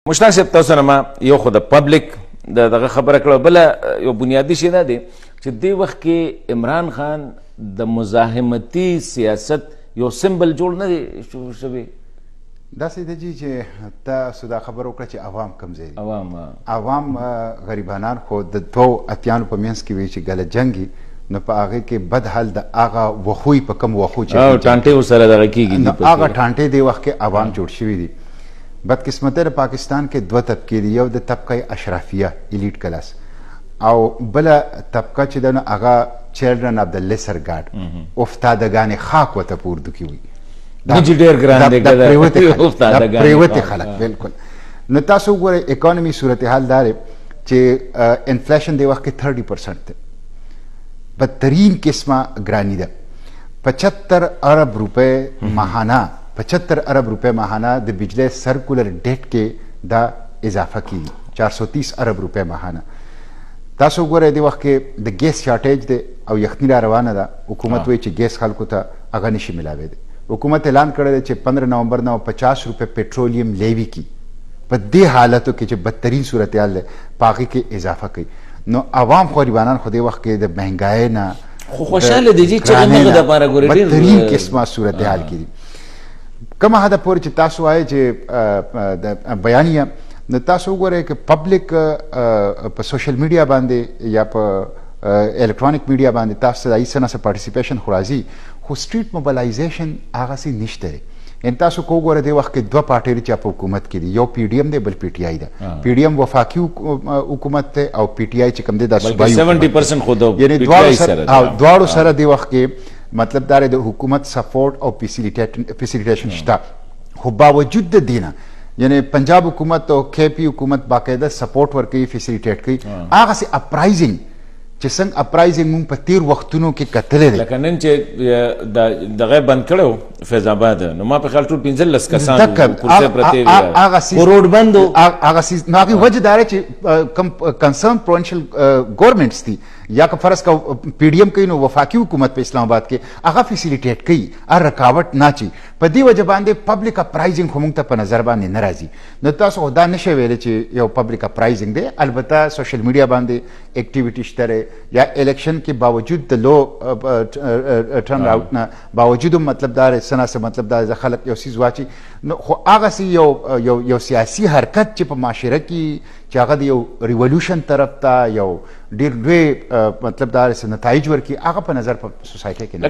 مشتاق صاحب تاسو نه ما یو خو د پبلک دغه خبره کړو بل یو بنیادی شی دا دی چې دې وخت کې عمران خان د مزاحمتي سیاست یو سمبل جوړ نه دی شوی. داسې دی جی چې تاسو دا خبره وکړه چې عوام کمزوري عوام غریبانان خو د دوو اتیانو په منځ کې وي چې ګله جنګي نو په هغې کې بد حال د هغه وښوی په کم وښو چې ټانټې ورسره دغه کېږي نو هغه ټانټې دې وخت کې عوام جوړ شوي دي. بدقسمتی د پاکستان کې دوه طبقې دي، یو د طبقه اشرافیه ایلیټ کلاس او بله طبقه چې ده نو هغه چلډرن اف د لیسر ګاډ افتادګانې خاک ورته پورته کوي ډېر ګران دی د پریوتې خلک بالکل. نو تاسو وګورئ اکانومي صورتحال دا دی چې انفلیشن دې وخت کې 30% دی، بدترین قسمه ګرانی ده. 75 ارب روپے ماهانه 75 ارب روپے ماهانه د بجلی سرکولر ډیټ کې دا اضافه کیږي 430 ارب روپے ماهانه. تاسو وګورئ دې وخت کې د ګیس شارټیج دی او یخني را روانه ده. حکومت وایي چې ګیس خلکو ته هغه نشي ملاوی دی. حکومت اعلان کړی دی چې 15 نومبر نه 50 روپے پیټرولیم لیوي کی په دې حالتو کې چې بدترین صورتحال دی په هغې کې اضافه کوي. نو عوام خو غریبانان خو دې وخت کې د مهنګایۍ نه خو خوشحاله دي چې هغه دپاره ګورې ډېر بدترین قسمه صورتحال کې دي. کومه حده پورې چې تاسو وایئ چې بیانیه نو تاسو وګورئ که پبلک په سوشل میډیا باندې یا په الکترونیک میډیا باندې تاسو ته د هېڅ نه څه پارټیسپیشن خو راځي خو سټریټ موبلایزیشن هغسې نشته دی. یعنې تاسو که وګوره دې وخت کې دوه پارټۍ دي چې په حکومت کې دي، یو پی ډي ایم دی بل پی ټي آی ده. پی ډي ایم وفاقي حکومت دی او پی ټي آی چې کوم دی دا صوبایي 70% خو د یعنې دواړو سره دې وخت کې مطلب دا د حکومت سپورټ او فیسیلیټیشن شته. خو باوجود د دې نه یعنی پنجاب حکومت او کے پی حکومت باقاعده سپورټ ورکوي فیسیلیټیټ کوي. هغسې اپرایزنګ چې څنګه اپرایزنګ مونږ په تیر وختونو کې کتلی دی لکه نن چې دغه بند کړی فیض آباد نو ما په خیال ټول 15 کسان کرسۍ پرتې وې روډ بند هغسې نو هغې وجه دا دی چې کوم کنسرن پروونشل ګورمنټس دي یا که فرض کا پی ډي ایم کوي نو وفاقي حکومت په اسلام آباد کې هغه فیسیلیټیټ کوي هر رکاوټ نه اچي. په دې وجه باندې پبلک اپرایزنګ خو موږ ته په نظر باندې نه راځي. نو تاسو خو دا نشئ ویلی چې یو پبلک اپرایزنګ دی. البته سوشل میډیا باندې اکټیویټي شته دی یا الیکشن کې باوجود د لو ټرن آوټ نه باوجود هم مطلب دا دی څه نه څه مطلب دا دی خلک یو څیز واچي نو خو هغسې یو سیاسي حرکت چې په معاشره کې چې هغه د یو ریولوشن طرف ته یو ډېر لوی مطلب دا نتایج ورکړي هغه په نظر په سوسایټۍ کې نه